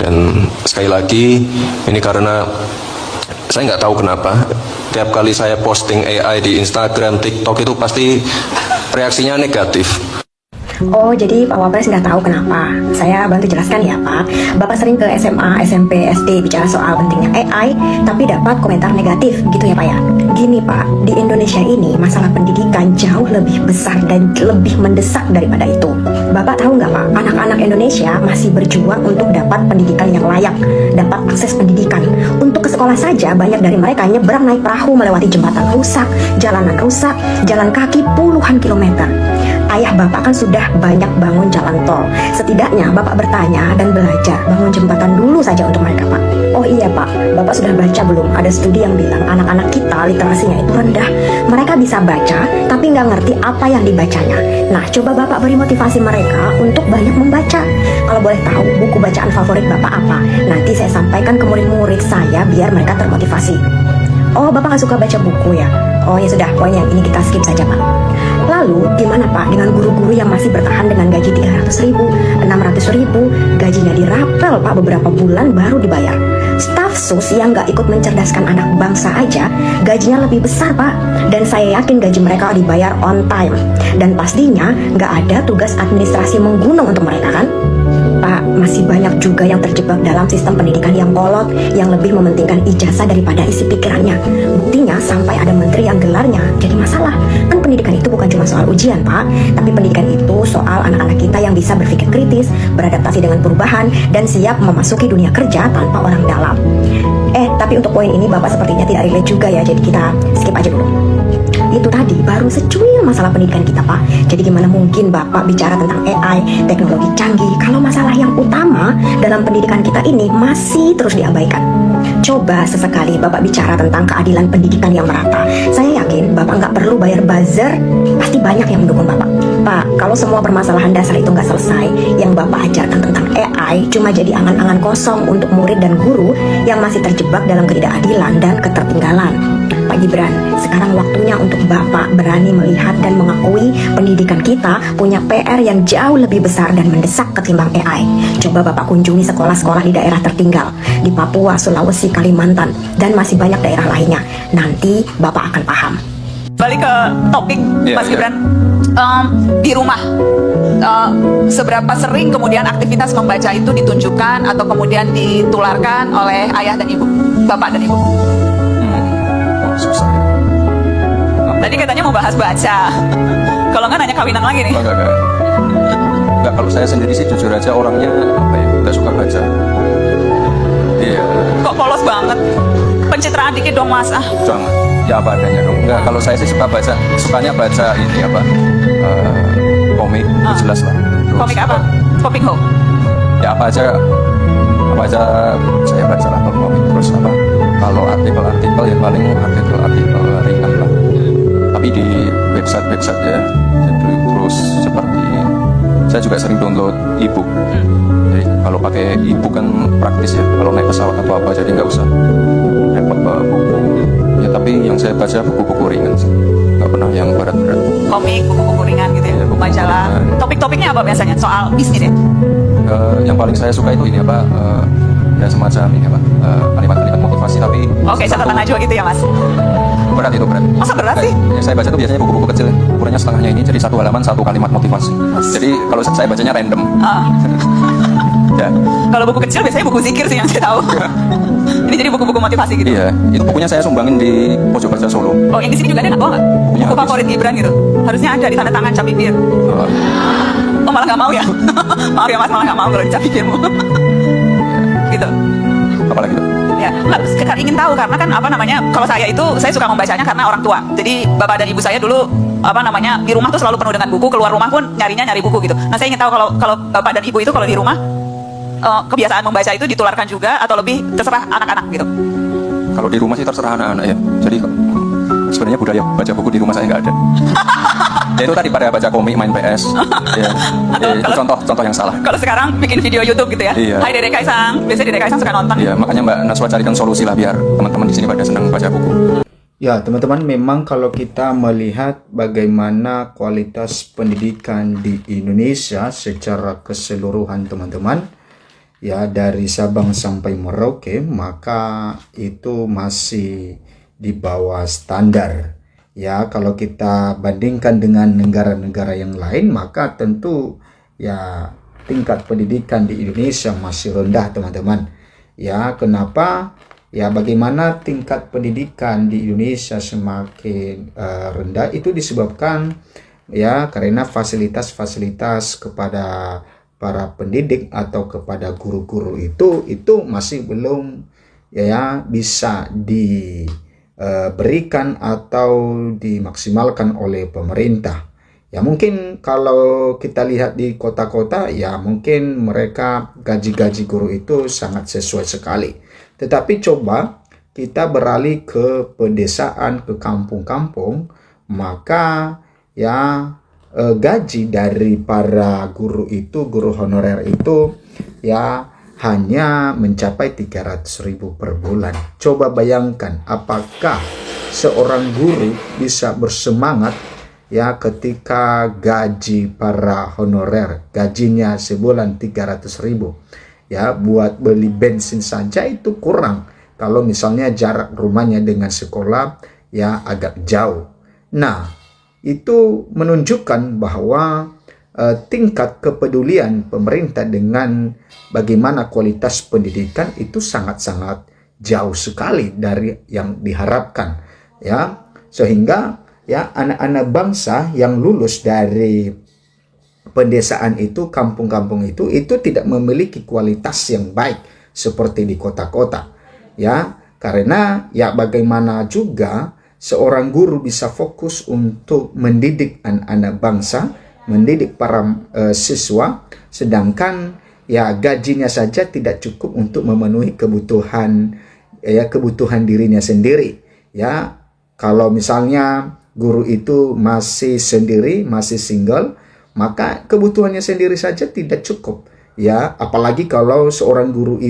Dan sekali lagi, ini karena saya nggak tahu kenapa tiap kali saya posting AI di Instagram, TikTok itu pasti reaksinya negatif. Oh, jadi Pak Wapres nggak tahu kenapa. Saya bantu jelaskan ya Pak. Bapak sering ke SMA, SMP, SD bicara soal pentingnya AI, tapi dapat komentar negatif gitu ya Pak ya. Gini Pak, di Indonesia ini masalah pendidikan jauh lebih besar dan lebih mendesak daripada itu. Bapak tahu nggak Pak, anak-anak Indonesia masih berjuang untuk dapat pendidikan yang layak, dapat akses pendidikan. Untuk ke sekolah saja, banyak dari mereka nyebrang naik perahu melewati jembatan rusak, jalan kaki puluhan kilometer. Ayah Bapak kan sudah banyak bangun jalan tol. Setidaknya Bapak bertanya dan belajar bangun jembatan dulu saja untuk mereka Pak. Oh iya Pak, Bapak sudah baca belum? Ada studi yang bilang anak-anak kita literasinya itu rendah. Mereka bisa baca, tapi nggak ngerti apa yang dibacanya. Nah, coba Bapak beri motivasi mereka untuk banyak membaca. Kalau boleh tahu, buku bacaan favorit Bapak apa? Nanti saya sampaikan ke murid-murid saya biar mereka termotivasi. Oh, Bapak nggak suka baca buku ya? Oh ya sudah, poin yang ini kita skip saja Pak. Lalu gimana Pak dengan guru-guru yang masih bertahan dengan gaji 300.000, 600.000, gajinya dirapel Pak beberapa bulan baru dibayar. Staf sus yang nggak ikut mencerdaskan anak bangsa aja gajinya lebih besar Pak. Dan saya yakin gaji mereka dibayar on time. Dan pastinya nggak ada tugas administrasi menggunung untuk mereka kan? Pak, masih banyak juga yang terjebak dalam sistem pendidikan yang kolot, yang lebih mementingkan ijazah daripada isi pikirannya. Buktinya sampai ada menteri yang gelarnya jadi masalah. Kan pendidikan itu bukan cuma soal ujian, Pak, tapi pendidikan itu soal anak-anak kita yang bisa berpikir kritis, beradaptasi dengan perubahan, dan siap memasuki dunia kerja tanpa orang dalam. Tapi untuk poin ini Bapak sepertinya tidak relate juga ya, jadi kita skip aja dulu. Itu tadi baru secuil masalah pendidikan kita Pak. Jadi gimana mungkin Bapak bicara tentang AI, teknologi canggih, kalau masalah yang utama dalam pendidikan kita ini masih terus diabaikan. Coba sesekali Bapak bicara tentang keadilan pendidikan yang merata. Saya yakin Bapak nggak perlu bayar buzzer, pasti banyak yang mendukung Bapak. Pak, kalau semua permasalahan dasar itu nggak selesai, yang Bapak ajarkan tentang AI cuma jadi angan-angan kosong untuk murid dan guru yang masih terjebak dalam ketidakadilan dan ketertinggalan. Pak Gibran, sekarang waktunya untuk Bapak berani melihat dan mengakui pendidikan kita punya PR yang jauh lebih besar dan mendesak ketimbang AI. Coba Bapak kunjungi sekolah-sekolah di daerah tertinggal, di Papua, Sulawesi, Kalimantan, dan masih banyak daerah lainnya. Nanti Bapak akan paham. Balik ke topik, Mas Gibran. Di rumah, seberapa sering kemudian aktivitas membaca itu ditunjukkan atau kemudian ditularkan oleh ayah dan ibu, bapak dan ibu? Susah ya. Tadi katanya mau bahas baca. Kalau nggak nanya kawinan lagi nih. Enggak, kalau saya sendiri sih jujur aja orangnya nggak suka baca. Iya. Kok polos banget? Pencitraan dikit dong Mas. Jangan. Ya apa adanya dong. Enggak, kalau saya sih suka baca, sukanya baca ini komik, jelas lah. Terus, Komik apa? Komik ho? Ya apa aja saya baca lah kalau komik. Terus kalau artikel ya paling artikel ringan lah. Tapi di website ya. Terus seperti saya juga sering download e-book. Jadi kalau pakai e-book kan praktis ya. Kalau naik pesawat atau apa jadi nggak usah repot bawa buku. Ya tapi yang saya baca buku-buku ringan sih. Nggak pernah yang berat-berat. Komik, buku-buku ringan gitu ya, buku majalah. ringan. Topik-topiknya apa biasanya? Soal bisnis ya? Yang paling saya suka itu ini ya semacam ini kalimat-kalimat motivasi tapi Oke, catatan Najwa gitu ya Mas? berat. Masa berat sih? Ya, saya baca tuh biasanya buku-buku kecil, ukurannya setengahnya ini, jadi satu halaman satu kalimat motivasi. Jadi kalau saya bacanya random. Ya. Kalau buku kecil biasanya buku zikir sih yang saya tahu. Ini jadi buku-buku motivasi gitu. Iya, itu bukunya saya sumbangin di Pojok Baca Solo. Oh, yang di sini juga ada nggak? Bawa nggak? Bukunya Buku habis. favorit Gibran gitu. Harusnya ada di tanda tangan cap bibir. Oh, malah nggak mau ya? Maaf ya Mas, malah nggak mau kalau dicap bibirmu. Gitu. Apalagi tuh? Ya, nggak, ingin tahu karena kan kalau saya itu saya suka membacanya karena orang tua. Jadi bapak dan ibu saya dulu di rumah tuh selalu penuh dengan buku, keluar rumah pun nyari buku gitu. Nah, saya ingin tahu kalau bapak dan ibu itu kalau di rumah kebiasaan membaca itu ditularkan juga atau lebih terserah anak-anak gitu. Kalau di rumah sih terserah anak-anak ya. Jadi sebenarnya budaya baca buku di rumah saya nggak ada. Ya itu tadi pada baca komik, main PS. Ya, itu contoh yang salah. Kalau sekarang bikin video YouTube gitu ya. Iya. Hai Dede Kaisang, biasanya Dede Kaisang suka nonton. Iya, makanya Mbak Najwa carikan solusi lah biar teman-teman di sini pada senang baca buku. Ya, teman-teman, memang kalau kita melihat bagaimana kualitas pendidikan di Indonesia secara keseluruhan, teman-teman, ya dari Sabang sampai Merauke, maka itu masih di bawah standar. Ya, kalau kita bandingkan dengan negara-negara yang lain, maka tentu ya tingkat pendidikan di Indonesia masih rendah, teman-teman. Ya, kenapa? Ya, bagaimana tingkat pendidikan di Indonesia semakin rendah itu disebabkan ya karena fasilitas-fasilitas kepada para pendidik atau kepada guru-guru itu masih belum ya bisa diberikan atau dimaksimalkan oleh pemerintah. Ya mungkin kalau kita lihat di kota-kota ya mungkin mereka gaji-gaji guru itu sangat sesuai sekali. Tetapi coba kita beralih ke pedesaan, ke kampung-kampung, maka ya gaji dari para guru itu, guru honorer itu ya hanya mencapai 300.000 per bulan. Coba bayangkan apakah seorang guru bisa bersemangat ya ketika gaji para honorer gajinya sebulan 300.000 ya buat beli bensin saja itu kurang kalau misalnya jarak rumahnya dengan sekolah ya agak jauh. Nah, itu menunjukkan bahwa tingkat kepedulian pemerintah dengan bagaimana kualitas pendidikan itu sangat-sangat jauh sekali dari yang diharapkan ya, sehingga ya anak-anak bangsa yang lulus dari pedesaan itu, kampung-kampung itu tidak memiliki kualitas yang baik seperti di kota-kota ya, karena ya bagaimana juga seorang guru bisa fokus untuk mendidik anak-anak bangsa, mendidik para siswa, sedangkan ya gajinya saja tidak cukup untuk memenuhi kebutuhan dirinya sendiri ya. Kalau misalnya guru itu masih sendiri, masih single, maka kebutuhannya sendiri saja tidak cukup ya, apalagi kalau seorang guru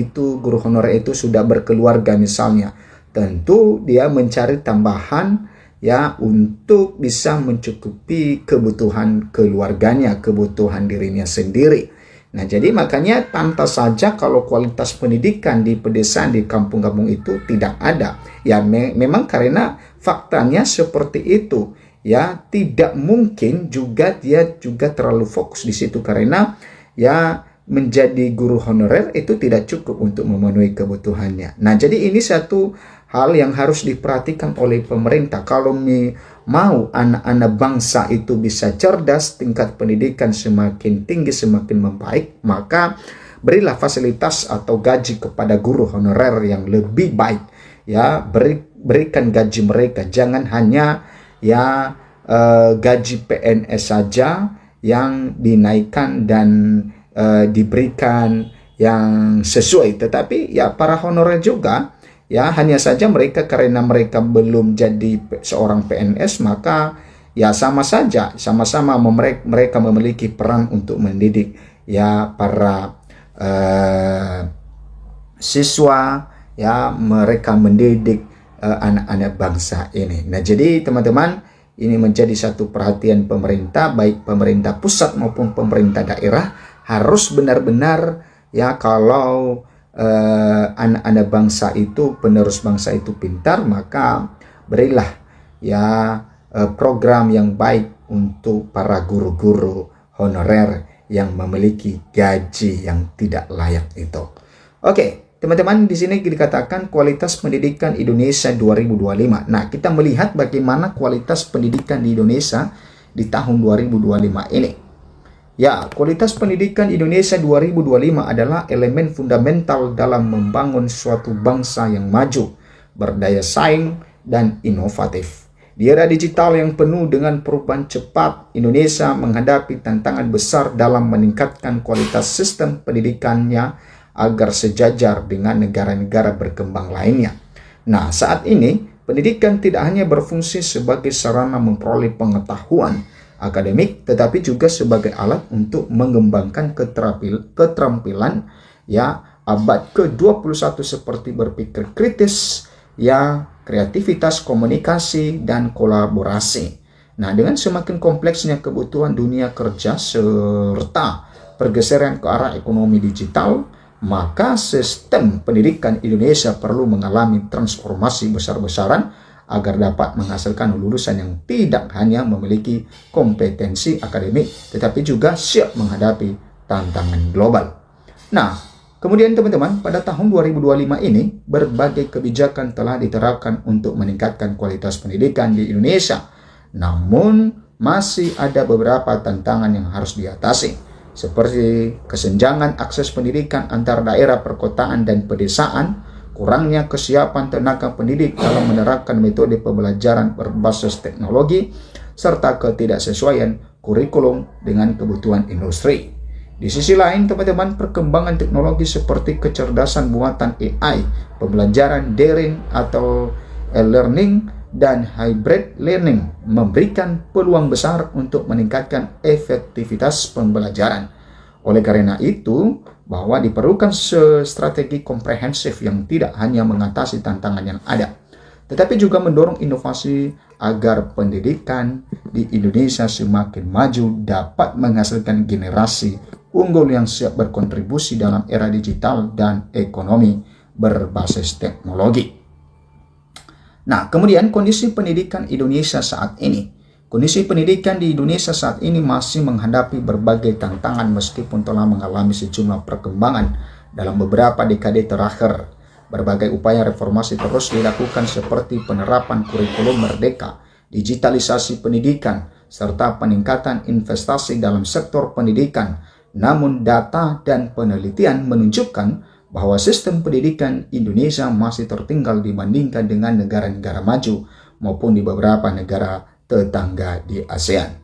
honorer itu sudah berkeluarga misalnya, tentu dia mencari tambahan ya untuk bisa mencukupi kebutuhan keluarganya, kebutuhan dirinya sendiri. Nah, jadi makanya pantas saja kalau kualitas pendidikan di pedesaan, di kampung-kampung itu tidak ada. Ya memang karena faktanya seperti itu. Ya, tidak mungkin juga dia juga terlalu fokus di situ karena ya menjadi guru honorer itu tidak cukup untuk memenuhi kebutuhannya. Nah, jadi ini satu hal yang harus diperhatikan oleh pemerintah. Kalau mau anak-anak bangsa itu bisa cerdas, tingkat pendidikan semakin tinggi, semakin membaik, maka berilah fasilitas atau gaji kepada guru honorer yang lebih baik. Ya, berikan gaji mereka, jangan hanya ya gaji PNS saja yang dinaikkan dan diberikan yang sesuai, tetapi ya para honorer juga ya hanya saja mereka karena mereka belum jadi seorang PNS, maka ya sama saja, sama-sama mereka memiliki peran untuk mendidik ya para siswa, ya mereka mendidik anak-anak bangsa ini. Nah, jadi teman-teman, ini menjadi satu perhatian pemerintah, baik pemerintah pusat maupun pemerintah daerah, harus benar-benar ya kalau anak-anak bangsa itu, penerus bangsa itu pintar, maka berilah ya program yang baik untuk para guru-guru honorer yang memiliki gaji yang tidak layak itu. Oke, teman-teman, di sini dikatakan kualitas pendidikan Indonesia 2025. Nah, kita melihat bagaimana kualitas pendidikan di Indonesia di tahun 2025 ini. Ya, kualitas pendidikan Indonesia 2025 adalah elemen fundamental dalam membangun suatu bangsa yang maju, berdaya saing, dan inovatif. Di era digital yang penuh dengan perubahan cepat, Indonesia menghadapi tantangan besar dalam meningkatkan kualitas sistem pendidikannya agar sejajar dengan negara-negara berkembang lainnya. Nah, saat ini, pendidikan tidak hanya berfungsi sebagai sarana memperoleh pengetahuan akademik, tetapi juga sebagai alat untuk mengembangkan keterampilan ya abad ke-21 seperti berpikir kritis, ya kreativitas, komunikasi, dan kolaborasi. Nah, dengan semakin kompleksnya kebutuhan dunia kerja serta pergeseran ke arah ekonomi digital, maka sistem pendidikan Indonesia perlu mengalami transformasi besar-besaran agar dapat menghasilkan lulusan yang tidak hanya memiliki kompetensi akademik, tetapi juga siap menghadapi tantangan global. Nah, kemudian teman-teman, pada tahun 2025 ini, berbagai kebijakan telah diterapkan untuk meningkatkan kualitas pendidikan di Indonesia. Namun, masih ada beberapa tantangan yang harus diatasi, seperti kesenjangan akses pendidikan antar daerah perkotaan dan pedesaan, kurangnya kesiapan tenaga pendidik dalam menerapkan metode pembelajaran berbasis teknologi, serta ketidaksesuaian kurikulum dengan kebutuhan industri. Di sisi lain, teman-teman, perkembangan teknologi seperti kecerdasan buatan AI, pembelajaran daring atau e-learning, dan hybrid learning memberikan peluang besar untuk meningkatkan efektivitas pembelajaran. Oleh karena itu, bahwa diperlukan strategi komprehensif yang tidak hanya mengatasi tantangan yang ada, tetapi juga mendorong inovasi agar pendidikan di Indonesia semakin maju, dapat menghasilkan generasi unggul yang siap berkontribusi dalam era digital dan ekonomi berbasis teknologi. Nah, kemudian kondisi pendidikan Indonesia saat ini. Kondisi pendidikan di Indonesia saat ini masih menghadapi berbagai tantangan meskipun telah mengalami sejumlah perkembangan dalam beberapa dekade terakhir. Berbagai upaya reformasi terus dilakukan seperti penerapan kurikulum merdeka, digitalisasi pendidikan, serta peningkatan investasi dalam sektor pendidikan. Namun data dan penelitian menunjukkan bahwa sistem pendidikan Indonesia masih tertinggal dibandingkan dengan negara-negara maju maupun di beberapa negara tetangga di ASEAN.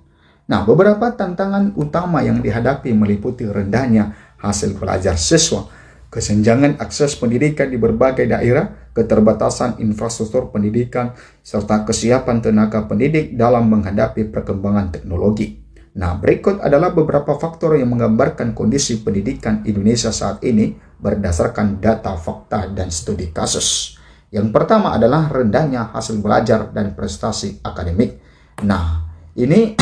Nah, beberapa tantangan utama yang dihadapi meliputi rendahnya hasil belajar siswa, kesenjangan akses pendidikan di berbagai daerah, keterbatasan infrastruktur pendidikan, serta kesiapan tenaga pendidik dalam menghadapi perkembangan teknologi. Nah, berikut adalah beberapa faktor yang menggambarkan kondisi pendidikan Indonesia saat ini berdasarkan data, fakta, dan studi kasus. Yang pertama adalah rendahnya hasil belajar dan prestasi akademik. Nah, ini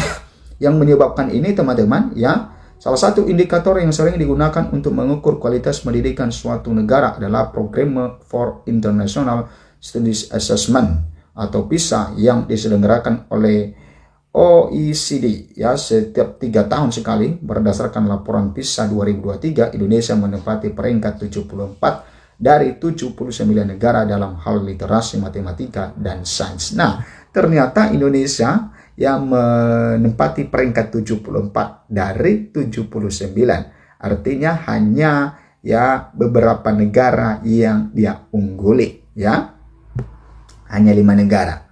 yang menyebabkan ini, teman-teman, ya. Salah satu indikator yang sering digunakan untuk mengukur kualitas pendidikan suatu negara adalah Program for International Studies Assessment atau PISA yang diselenggarakan oleh OECD, ya, setiap 3 tahun sekali. Berdasarkan laporan PISA 2023, Indonesia menempati peringkat 74 dari 79 negara dalam hal literasi matematika dan sains. Nah, ternyata Indonesia yang menempati peringkat 74 dari 79. Artinya hanya ya beberapa negara yang dia ungguli, ya. Hanya 5 negara.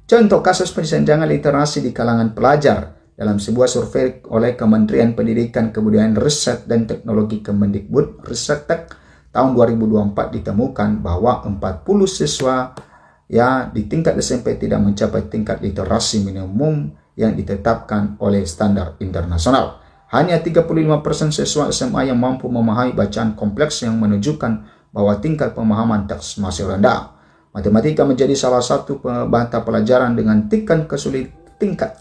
Contoh kasus kesenjangan literasi di kalangan pelajar. Dalam sebuah survei oleh Kementerian Pendidikan, Kebudayaan, Riset, dan Teknologi Kemendikbud, Ristek, tahun 2024 ditemukan bahwa 40 siswa ya di tingkat SMP tidak mencapai tingkat literasi minimum yang ditetapkan oleh standar internasional. Hanya 35% siswa SMA yang mampu memahami bacaan kompleks yang menunjukkan bahwa tingkat pemahaman teks masih rendah. Matematika menjadi salah satu mata pelajaran dengan tingkat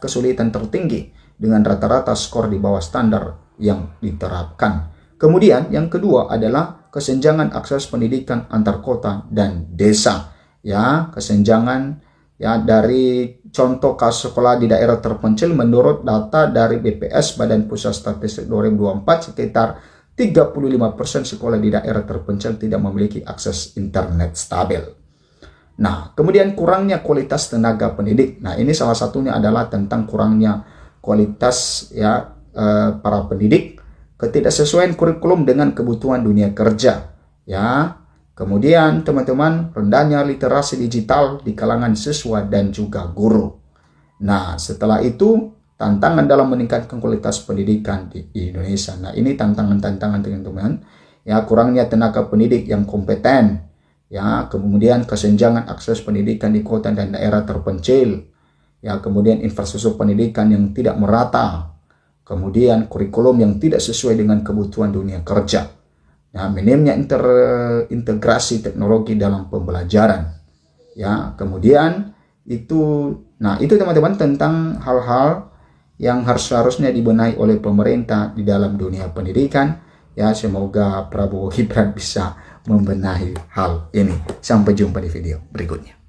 kesulitan tertinggi dengan rata-rata skor di bawah standar yang diterapkan. Kemudian yang kedua adalah kesenjangan akses pendidikan antar kota dan desa. Ya, kesenjangan ya dari contoh kasus sekolah di daerah terpencil menurut data dari BPS Badan Pusat Statistik 2024 sekitar 35% sekolah di daerah terpencil tidak memiliki akses internet stabil. Nah, kemudian kurangnya kualitas tenaga pendidik. Nah, ini salah satunya adalah tentang kurangnya kualitas ya para pendidik, ketidaksesuaian kurikulum dengan kebutuhan dunia kerja. Ya, kemudian teman-teman, rendahnya literasi digital di kalangan siswa dan juga guru. Nah, setelah itu tantangan dalam meningkatkan kualitas pendidikan di Indonesia. Nah, ini tantangan-tantangan teman-teman. Ya, kurangnya tenaga pendidik yang kompeten. Ya, kemudian kesenjangan akses pendidikan di kota dan daerah terpencil. Ya, kemudian infrastruktur pendidikan yang tidak merata. Kemudian kurikulum yang tidak sesuai dengan kebutuhan dunia kerja. Ya, minimnya integrasi teknologi dalam pembelajaran. Ya, kemudian itu teman-teman tentang hal-hal yang harusnya dibenahi oleh pemerintah di dalam dunia pendidikan. Ya, semoga Prabowo Gibran bisa membenahi hal ini. Sampai jumpa di video berikutnya.